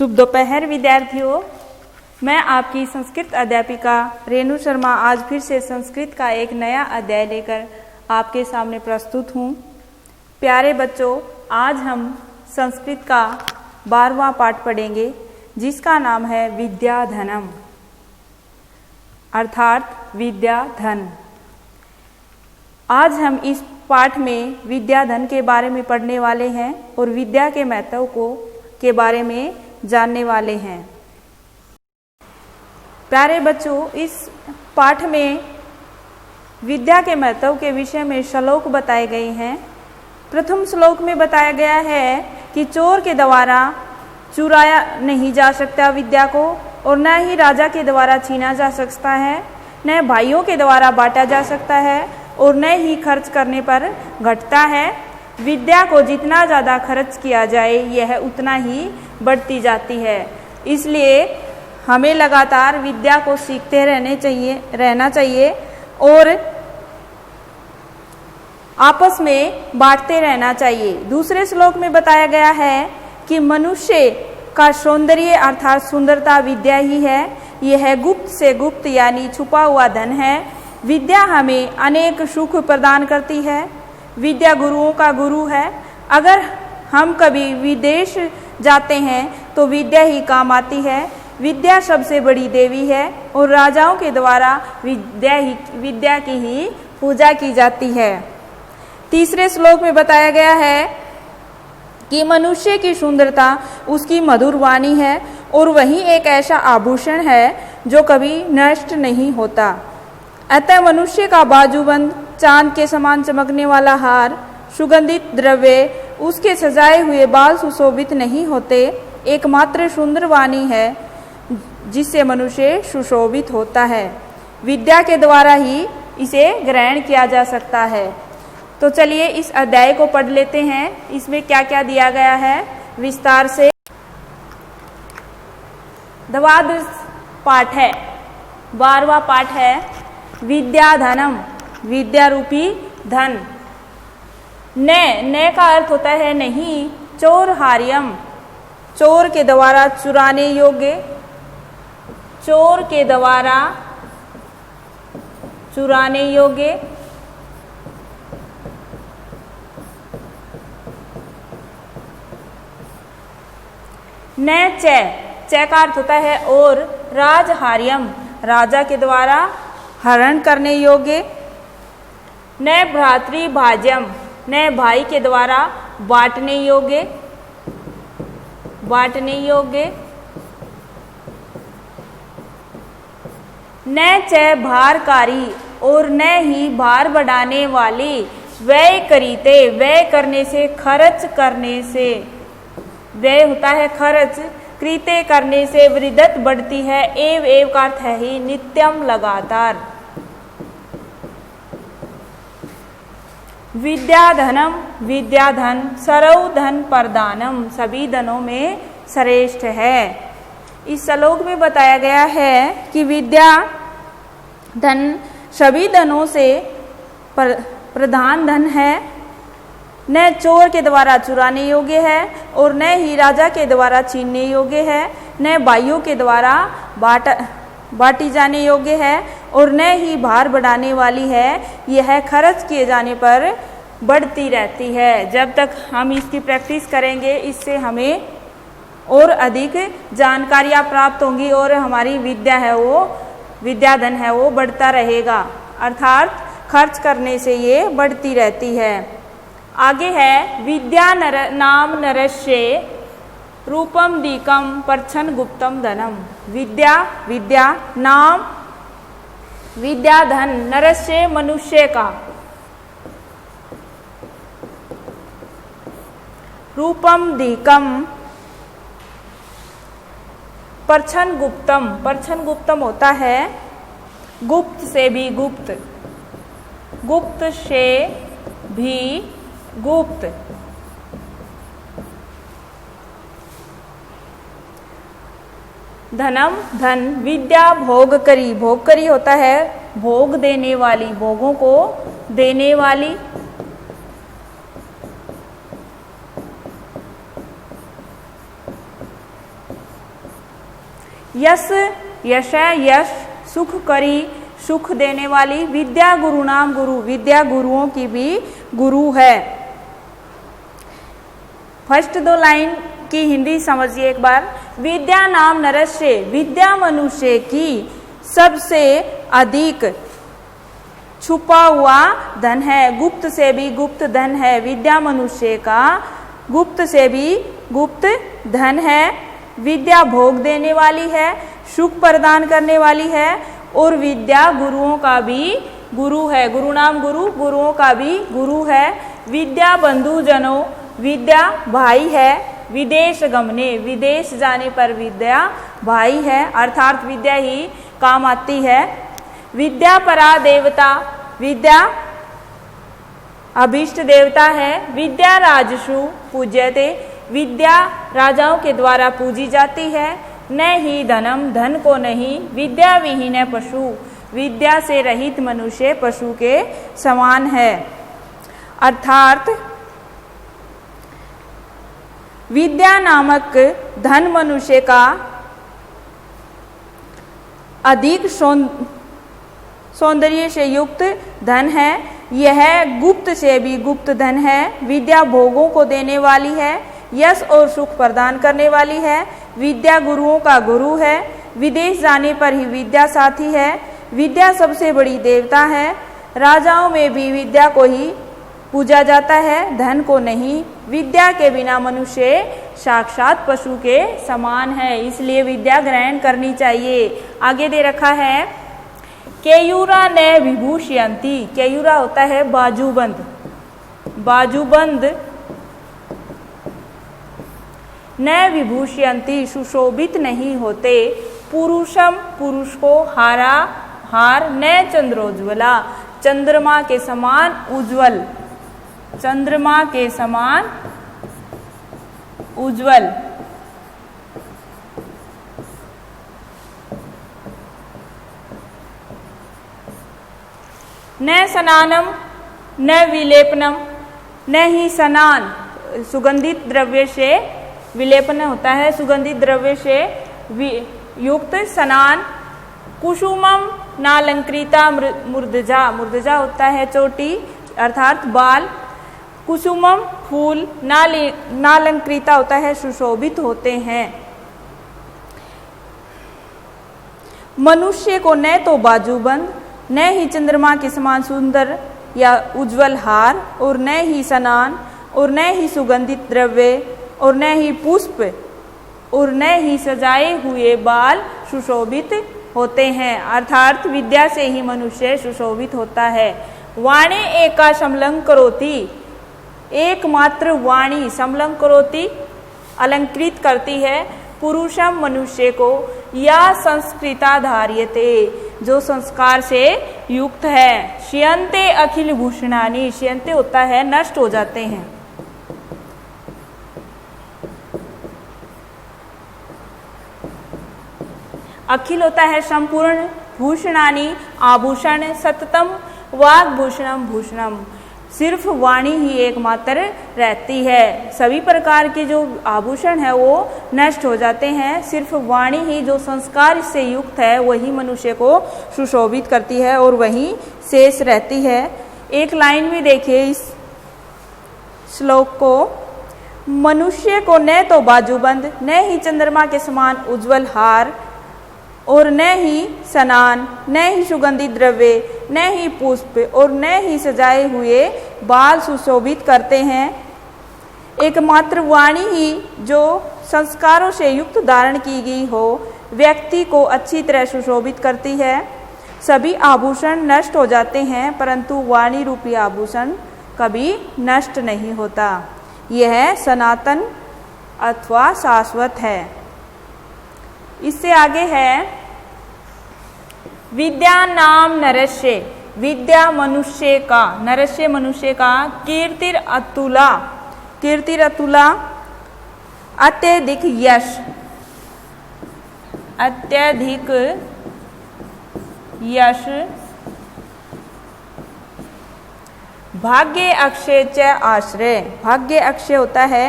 शुभ दोपहर विद्यार्थियों, मैं आपकी संस्कृत अध्यापिका रेणु शर्मा आज फिर से संस्कृत का एक नया अध्याय लेकर आपके सामने प्रस्तुत हूँ। प्यारे बच्चों, आज हम संस्कृत का 12वां पाठ पढ़ेंगे जिसका नाम है विद्याधनम अर्थात विद्या धन। आज हम इस पाठ में विद्याधन के बारे में पढ़ने वाले हैं और विद्या के महत्व के बारे में जानने वाले हैं। प्यारे बच्चों, इस पाठ में विद्या के महत्व के विषय में श्लोक बताए गए हैं। प्रथम श्लोक में बताया गया है कि चोर के द्वारा चुराया नहीं जा सकता विद्या को, और न ही राजा के द्वारा छीना जा सकता है, न भाइयों के द्वारा बांटा जा सकता है और न ही खर्च करने पर घटता है। विद्या को जितना ज़्यादा खर्च किया जाए यह उतना ही बढ़ती जाती है। इसलिए हमें लगातार विद्या को सीखते रहना चाहिए और आपस में बांटते रहना चाहिए। दूसरे श्लोक में बताया गया है कि मनुष्य का सौंदर्य अर्थात सुंदरता विद्या ही है। यह गुप्त से गुप्त यानी छुपा हुआ धन है। विद्या हमें अनेक सुख प्रदान करती है। विद्या गुरुओं का गुरु है। अगर हम कभी विदेश जाते हैं तो विद्या ही काम आती है। विद्या सबसे बड़ी देवी है और राजाओं के द्वारा विद्या की ही पूजा की जाती है। तीसरे श्लोक में बताया गया है कि मनुष्य की सुंदरता उसकी मधुर वाणी है और वही एक ऐसा आभूषण है जो कभी नष्ट नहीं होता। अतः मनुष्य का बाजूबंद, चांद के समान चमकने वाला हार, सुगंधित द्रव्य, उसके सजाए हुए बाल सुशोभित नहीं होते। एकमात्र सुंदर वाणी है जिससे मनुष्य सुशोभित होता है। विद्या के द्वारा ही इसे ग्रहण किया जा सकता है। तो चलिए इस अध्याय को पढ़ लेते हैं। इसमें क्या क्या दिया गया है विस्तार से। द्वादश पाठ है, 12वां पाठ है विद्याधनम, विद्या रूपी धन। न का अर्थ होता है नहीं। चोर हार्यम, चोर के द्वारा चुराने योग्य, चोर के द्वारा चुराने योग्य। न च का अर्थ होता है और। राजहार्यम, राजा के द्वारा हरण करने योग्य। न भ्रातृभाज्यम, न भाई के द्वारा बांटने योग्य, बांटने योग्य। न च भारकारी, और न ही भार बढ़ाने वाली। व्यय करीते, व्यय करने से, खर्च करने से, व्यय होता है खर्च, कृत्य करने से वृद्धत बढ़ती है। एव का अर्थ है ही नित्यम, लगातार। विद्याधनम, विद्याधन, सर्व धन प्रदानम, सभी धनों में श्रेष्ठ है। इस श्लोक में बताया गया है कि विद्या धन सभी धनों से प्रधान धन है। न चोर के द्वारा चुराने योग्य है और न ही राजा के द्वारा छीनने योग्य है। न भाइयों के द्वारा बांटी जाने योग्य है और न ही भार बढ़ाने वाली है। यह खर्च किए जाने पर बढ़ती रहती है। जब तक हम इसकी प्रैक्टिस करेंगे इससे हमें और अधिक जानकारियाँ प्राप्त होंगी और हमारी विद्या है वो, विद्याधन है वो बढ़ता रहेगा। अर्थात खर्च करने से ये बढ़ती रहती है। आगे है विद्या नाम नरस्य रूपम दीकम परछन गुप्तम धनम। विद्या, विद्या नाम, विद्या धन, नरस्य मनुष्य का, रूपम दीकम परछन गुप्तम, परछन गुप्तम होता है गुप्त से भी गुप्त, गुप्त से भी गुप्त। धनम धन, विद्या भोग करी, भोग करी होता है भोग देने वाली, भोगों को देने वाली। यश यश यश सुख करी सुख देने वाली। विद्या गुरु नाम गुरु, विद्या गुरुओं की भी गुरु है। फर्स्ट दो लाइन की हिंदी समझिए एक बार। विद्या नाम नरस्य, विद्या मनुष्य की सबसे अधिक छुपा हुआ धन है, गुप्त से भी गुप्त धन है। विद्या मनुष्य का गुप्त से भी गुप्त धन है। विद्या भोग देने वाली है, सुख प्रदान करने वाली है और विद्या गुरुओं का भी गुरु है। गुरु नाम गुरु, गुरुओं का भी गुरु है। विद्या बंधु जनों, विद्या भाई है। विदेश गमने, विदेश जाने पर विद्या भाई है, अर्थात विद्या ही काम आती है। विद्या परा देवता, विद्या अभीष्ट देवता है। विद्या राजसु पूज्यते, विद्या राजाओं के द्वारा पूजी जाती है। न ही धनम, धन को नहीं। विद्या विहीन पशु, विद्या से रहित मनुष्य पशु के समान है। अर्थात विद्या नामक धन मनुष्य का अधिक सौंदर्य से युक्त धन है। यह गुप्त से भी गुप्त धन है। विद्या भोगों को देने वाली है, यश और सुख प्रदान करने वाली है। विद्या गुरुओं का गुरु है। विदेश जाने पर ही विद्या साथी है। विद्या सबसे बड़ी देवता है। राजाओं में भी विद्या को ही पूजा जाता है, धन को नहीं। विद्या के बिना मनुष्य साक्षात पशु के समान है, इसलिए विद्या ग्रहण करनी चाहिए। आगे दे रखा है केयूरा न विभूषयंती, केयूरा होता है बाजूबंद, बाजूबंद न विभूषयंती सुशोभित नहीं होते। पुरुषम, पुरुष को हारा हार, न चंद्रोज्वला, चंद्रमा के समान उज्जवल, चंद्रमा के समान उज्जवल। न स्नानम न विलेपनम, न ही स्नान सुगंधित द्रव्य से विलेपन होता है, सुगंधित द्रव्य से युक्त स्नान। कुसुमम नालंकृता मूर्धजा, मूर्धजा होता है चोटी अर्थात बाल। कुसुमम फूल, नालंकृता होता है सुशोभित होते हैं। मनुष्य को न तो बाजूबंद, न ही चंद्रमा के समान सुंदर या उज्जवल हार, और न ही स्नान, और न ही सुगंधित द्रव्य, और न ही पुष्प, और न ही सजाए हुए बाल सुशोभित होते हैं। अर्थात विद्या से ही मनुष्य सुशोभित होता है। वाणी एका समलं करोति, एकमात्र वाणी समलं करोति अलंकृत करती है। पुरुषम मनुष्य को, या संस्कृता धार्यते जो संस्कार से युक्त है। श्यन्ते अखिल भूषणानि, श्यन्ते होता है नष्ट हो जाते हैं। अखिल होता है संपूर्ण, भूषणानि आभूषण, सततम वाग भूषणम भूषणम, सिर्फ वाणी ही एकमात्र रहती है। सभी प्रकार के जो आभूषण है वो नष्ट हो जाते हैं, सिर्फ वाणी ही जो संस्कार से युक्त है वही मनुष्य को सुशोभित करती है और वही शेष रहती है। एक लाइन में देखिए इस श्लोक को, मनुष्य को न तो बाजूबंद, न ही चंद्रमा के समान उज्जवल हार, और न ही स्नान, न ही सुगंधित द्रव्य, न ही पुष्प, और न ही सजाए हुए बाल सुशोभित करते हैं। एकमात्र वाणी ही जो संस्कारों से युक्त धारण की गई हो व्यक्ति को अच्छी तरह सुशोभित करती है। सभी आभूषण नष्ट हो जाते हैं परंतु वाणी रूपी आभूषण कभी नष्ट नहीं होता। यह सनातन अथवा शाश्वत है। इससे आगे है विद्या नाम नरस्य, विद्या मनुष्य का, नरस्य मनुष्य का, कीर्तिर अतुला, कीर्तिर अतुला, अत्यधिक यश, अत्यधिक यश, भाग्य अक्षय च आश्रय, भाग्य अक्षय होता है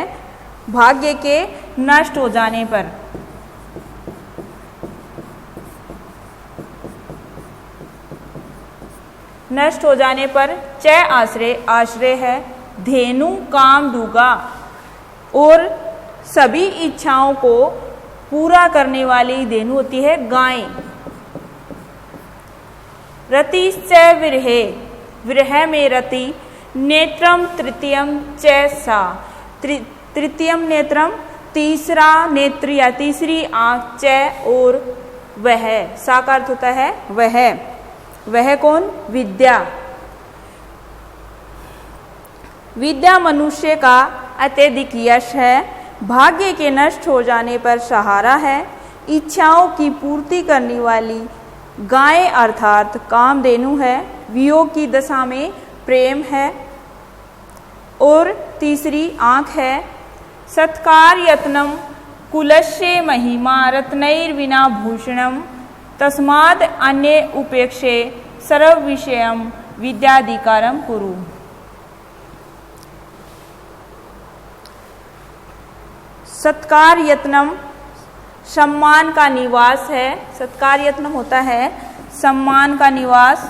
भाग्य के नष्ट हो जाने पर। नष्ट हो जाने पर च आश्रय है, धेनु काम दूगा, और सभी इच्छाओं को पूरा करने वाली धेनु होती है गाय। रतिश्च विरहे, विरह में रति, नेत्रम तृतीयम च सा, तृतीयम नेत्रम तीसरा नेत्र या तीसरी आंख, च और वह, सा का अर्थ होता है वह कौन? विद्या। विद्या मनुष्य का अत्यधिक यश है, भाग्य के नष्ट हो जाने पर सहारा है, इच्छाओं की पूर्ति करने वाली गाय अर्थात कामधेनु है, वियोग की दशा में प्रेम है, और तीसरी आंख है। सत्कार यत्नम कुलस्य महिमा रत्नैर्विना भूषणम, तस्माद् अन्य उपेक्षे सर्व विषयम विद्याधिकारम कुरु। सत्कार यत्नम सम्मान का निवास है, सत्कार यत्नम होता है सम्मान का निवास।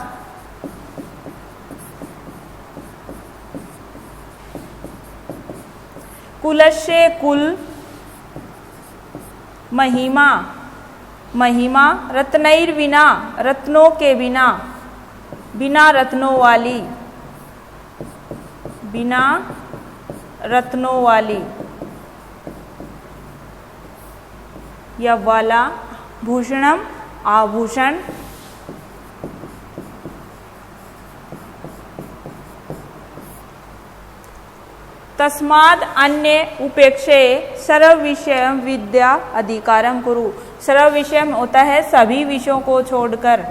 कुलस्य कुल, महिमा महिमा, रत्नैर्विना रत्नों के बिना, बिना रत्नों वाली, बिना रत्नों वाली या वाला, भूषणम आभूषण, तस्माद् अन्य उपेक्षे सर्व विषय विद्या अधिकारम कुरु। सर्व विषय होता है सभी विषयों को छोड़कर,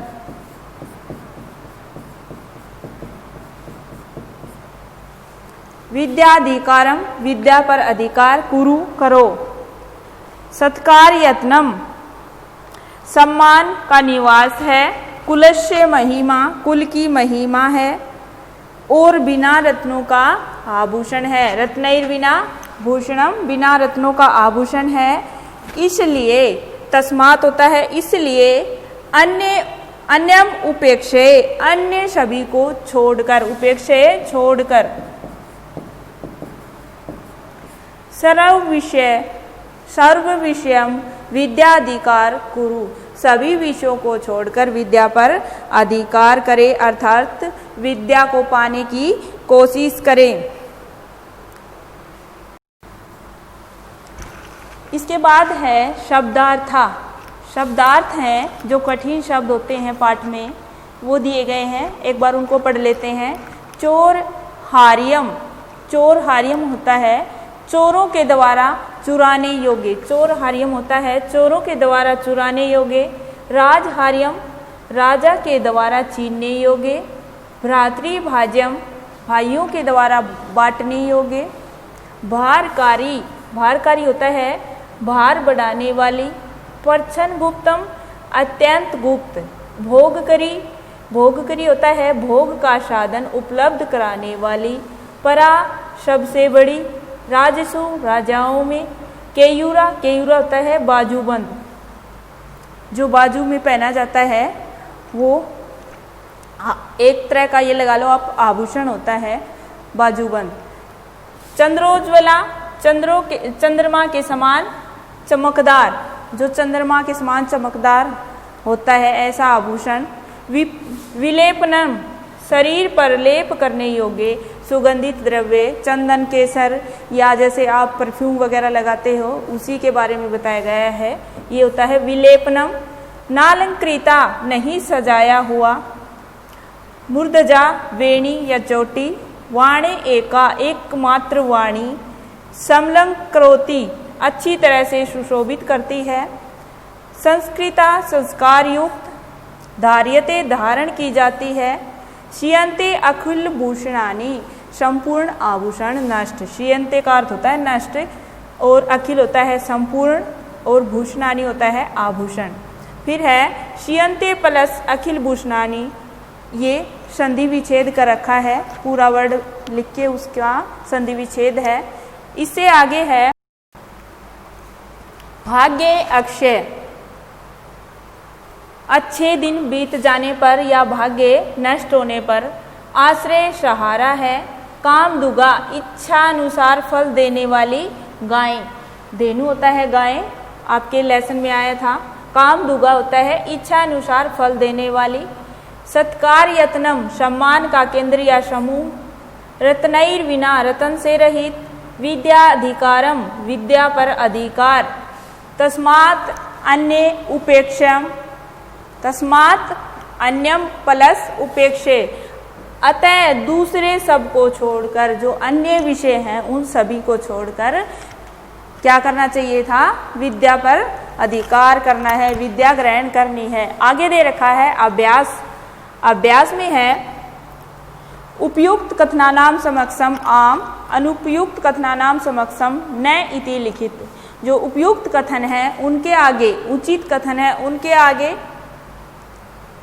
विद्याधिकारम विद्या पर अधिकार, कुरु करो। सत्कार यत्नम सम्मान का निवास है, कुलस्य महिमा कुल की महिमा है, और बिना रत्नों का आभूषण है। रत्नैर्विना भूषणम, बिना रत्नों का आभूषण है। इसलिए तस्मात् होता है इसलिए, अन्यम उपेक्षे अन्य सभी को छोड़कर, उपेक्षे छोड़कर, सर्व विषयम विद्याधिकार कुरु, सभी विषयों को छोड़कर विद्या पर अधिकार करे, अर्थात विद्या को पाने की कोशिश करें। इसके बाद है शब्दार्था। शब्दार्थ हैं जो कठिन शब्द होते हैं पाठ में, वो दिए गए हैं, एक बार उनको पढ़ लेते हैं। चोर हार्यम, चोर हार्यम होता है चोरों के द्वारा चुराने योग्य, चोर हार्यम होता है चोरों के द्वारा चुराने योग्य। राज हार्यम, राजा के द्वारा छीनने योग्य। भ्रातृभाज्यम, भाइयों के द्वारा बांटने योग्य। भारकारी, भारकारी होता है भार बढ़ाने वाली। परछन गुप्तम, अत्यंत गुप्त। भोगकरी, भोगकरी होता है भोग का साधन उपलब्ध कराने वाली। परा, सबसे बड़ी। राजसु, राजाओं में। केयूरा, केयूरा होता है बाजूबंद, जो बाजू में पहना जाता है, वो एक तरह का ये लगा लो आप आभूषण होता है बाजूबंद। चंद्रोज्वला, चंद्रमा के समान चमकदार, जो चंद्रमा के समान चमकदार होता है ऐसा आभूषण। विलेपनम, शरीर पर लेप करने योग्य सुगंधित द्रव्य। चंदन, केसर या जैसे आप परफ्यूम वगैरह लगाते हो उसी के बारे में बताया गया है, ये होता है विलेपनम। नालंकृता, नहीं सजाया हुआ। मूर्धजा, वेणी या चोटी। वाणी एका, एकमात्र वाणी। समलंकृति, अच्छी तरह से सुशोभित करती है। संस्कृता, संस्कार युक्त। धार्यते, धारण की जाती है। शियंते अखिल भूषणानि, संपूर्ण आभूषण नष्ट। शियंते का अर्थ होता है नष्ट, और अखिल होता है संपूर्ण, और भूषणानि होता है आभूषण। फिर है शियंते प्लस अखिल भूषणानि, ये संधि विच्छेद कर रखा है, पूरा वर्ड लिख के उसका संधि विच्छेद है। इससे आगे है भाग्य अक्षय। अच्छे दिन बीत जाने पर या भाग्य नष्ट होने पर। आश्रय सहारा है। काम दुगा इच्छा अनुसार फल देने वाली गाय। धेनु होता है गाय, आपके लेसन में आया था। काम दुगा होता है इच्छा अनुसार फल देने वाली। सत्कार यत्नम सम्मान का केंद्र या समूह। रत्नैर बिना रतन से रहित। विद्याधिकारम विद्या पर अधिकार। तस्मात् अन्य उपेक्षम, तस्मात् अन्यम प्लस उपेक्षे, अतः दूसरे सब को छोड़कर, जो अन्य विषय हैं उन सभी को छोड़कर क्या करना चाहिए था, विद्या पर अधिकार करना है, विद्या ग्रहण करनी है। आगे दे रखा है अभ्यास। अभ्यास में है उपयुक्त कथनानाम समक्षम आम, अनुपयुक्त कथनानाम समक्षम न इति लिखित। जो उपयुक्त कथन है उनके आगे, उचित कथन है उनके आगे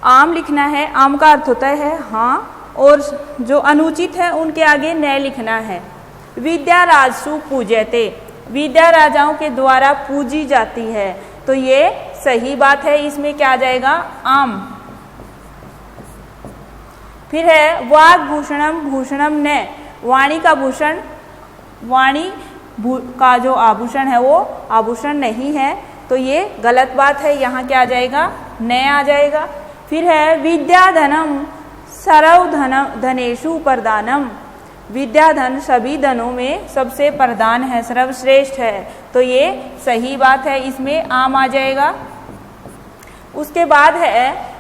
आम लिखना है। आम का अर्थ होता है हाँ, और जो अनुचित है उनके आगे न लिखना है। विद्या राजसु पूज्यते, विद्या राजाओं के द्वारा पूजी जाती है, तो ये सही बात है, इसमें क्या आ जाएगा, आम। फिर है वाग भूषणम भूषणम न, वाणी का भूषण, वाणी का जो आभूषण है वो आभूषण नहीं है, तो ये गलत बात है, यहाँ क्या आ जाएगा, न आ जाएगा। फिर है विद्या धनम सर्व धनेषु प्रदानम, विद्या धन सभी धनों में सबसे प्रधान है, सर्वश्रेष्ठ है, तो ये सही बात है, इसमें आम आ जाएगा। उसके बाद है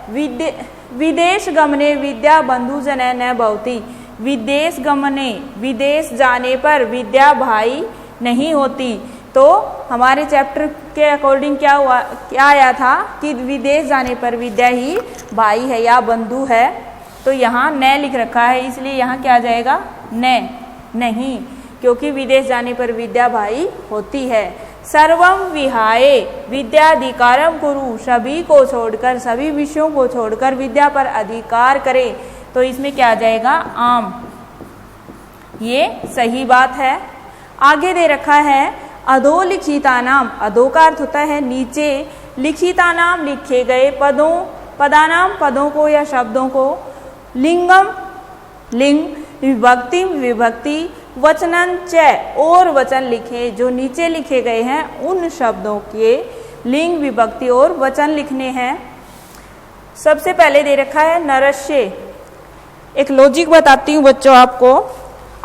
विदेश गमने विद्या बंधु जन न भवति, विदेश गमने, विदेश जाने पर विद्या भाई नहीं होती। तो हमारे चैप्टर के अकॉर्डिंग क्या आया था कि विदेश जाने पर विद्या ही भाई है या बंधु है, तो यहाँ न लिख रखा है, इसलिए यहाँ क्या आ जाएगा, न, नहीं, क्योंकि विदेश जाने पर विद्या भाई होती है। सर्वम विहाय विद्याधिकारम कुरु, सभी को छोड़कर, सभी विषयों को छोड़कर विद्या पर अधिकार करे, तो इसमें क्या आ जाएगा, आम। ये सही बात है। आगे दे रखा है अधो लिखिता नाम, अधो का अर्थ होता है नीचे, लिखिता नाम लिखे गए पदों, पदानाम पदों को या शब्दों को, लिंगम लिंग, विभक्ति विभक्ति, वचनन च और वचन लिखे, जो नीचे लिखे गए हैं उन शब्दों के लिंग विभक्ति और वचन लिखने हैं। सबसे पहले दे रखा है नरस्य। एक लॉजिक बताती हूँ बच्चों आपको,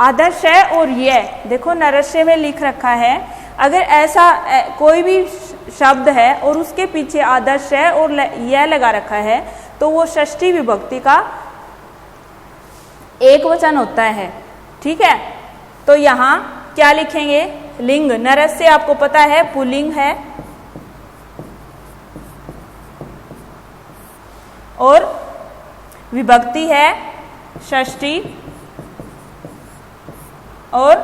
आदर्श है और यह देखो नरस्य में लिख रखा है, अगर ऐसा कोई भी शब्द है और उसके पीछे आदर्श है और यह लगा रखा है, तो वो षष्ठी विभक्ति का एक वचन होता है, ठीक है। तो यहाँ क्या लिखेंगे, लिंग, नरस्य आपको पता है पुल्लिंग है, और विभक्ति है षष्ठी, और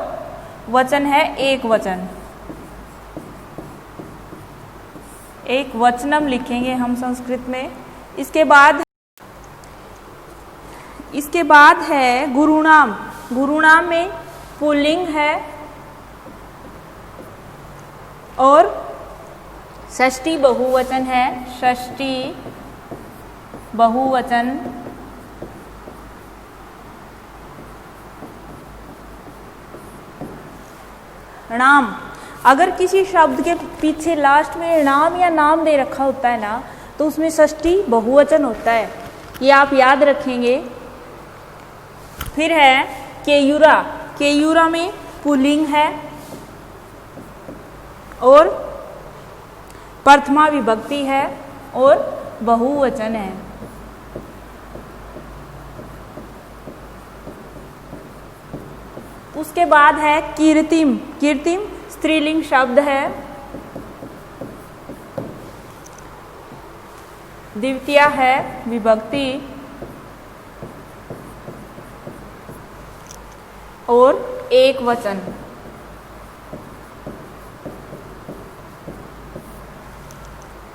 वचन है एक वचन, एक वचनम लिखेंगे हम संस्कृत में। इसके बाद है गुरुनाम। गुरुनाम में पुल्लिंग है और षष्ठी बहुवचन है, षष्ठी बहुवचन। नाम, अगर किसी शब्द के पीछे लास्ट में नाम या नाम दे रखा होता है ना, तो उसमें षष्ठी बहुवचन होता है, ये आप याद रखेंगे। फिर है केयूरा। केयूरा में पुल्लिंग है और प्रथमा विभक्ति है और बहुवचन है। उसके बाद है कीर्तिम। कीर्तिम स्त्रीलिंग शब्द है। द्वितीया है विभक्ति और एक वचन।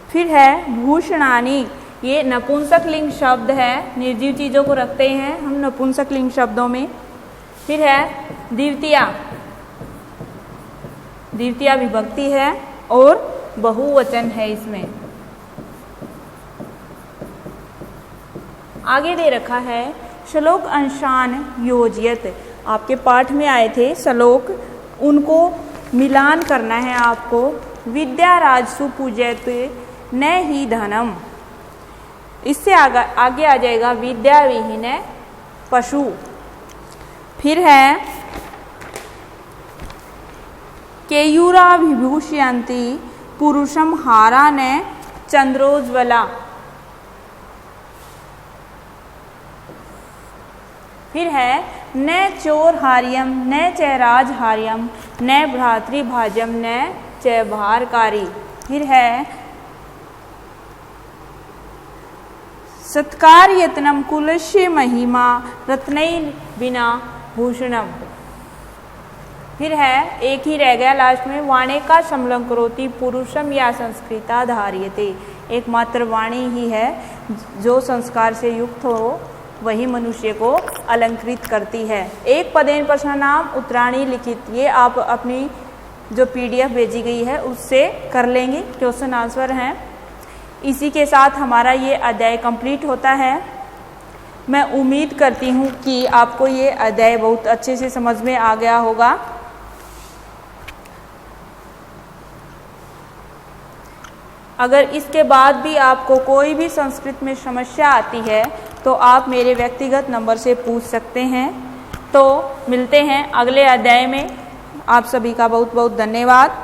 फिर है भूषणानि, ये नपुंसक लिंग शब्द है, निर्जीव चीजों को रखते हैं हम नपुंसक लिंग शब्दों में। फिर है द्वितीया, द्वितीया विभक्ति है और बहुवचन है इसमें। आगे दे रखा है श्लोक अंशान योजयत। आपके पाठ में आए थे श्लोक, उनको मिलान करना है आपको। विद्या राजसु पूजयत न ही धनम, इससे आगे आ जाएगा विद्या विहीन पशु। फिर है केयूरा विभूषयन्ति पुरुषम हारा न चंद्रोज्वला। फिर है न चोर हार्यम न च राजहार्यम न भ्रातृभाजम न च भारकारी। फिर है सत्कार यत्नम कुलस्य महिमा रत्नैः बिना भूषणम। फिर है एक ही रह गया लास्ट में, वाणी का शमलं करोति पुरुषम या संस्कृता धार्यते। एकमात्र वाणी ही है जो संस्कार से युक्त हो, वही मनुष्य को अलंकृत करती है। एक पदेन प्रश्न नाम उत्तराणी लिखित, ये आप अपनी जो PDF भेजी गई है उससे कर लेंगे, क्वेश्चन आंसर हैं। इसी के साथ हमारा ये अध्याय कंप्लीट होता है। मैं उम्मीद करती हूँ कि आपको ये अध्याय बहुत अच्छे से समझ में आ गया होगा। अगर इसके बाद भी आपको कोई भी संस्कृत में समस्या आती है तो आप मेरे व्यक्तिगत नंबर से पूछ सकते हैं। तो मिलते हैं अगले अध्याय में। आप सभी का बहुत बहुत धन्यवाद।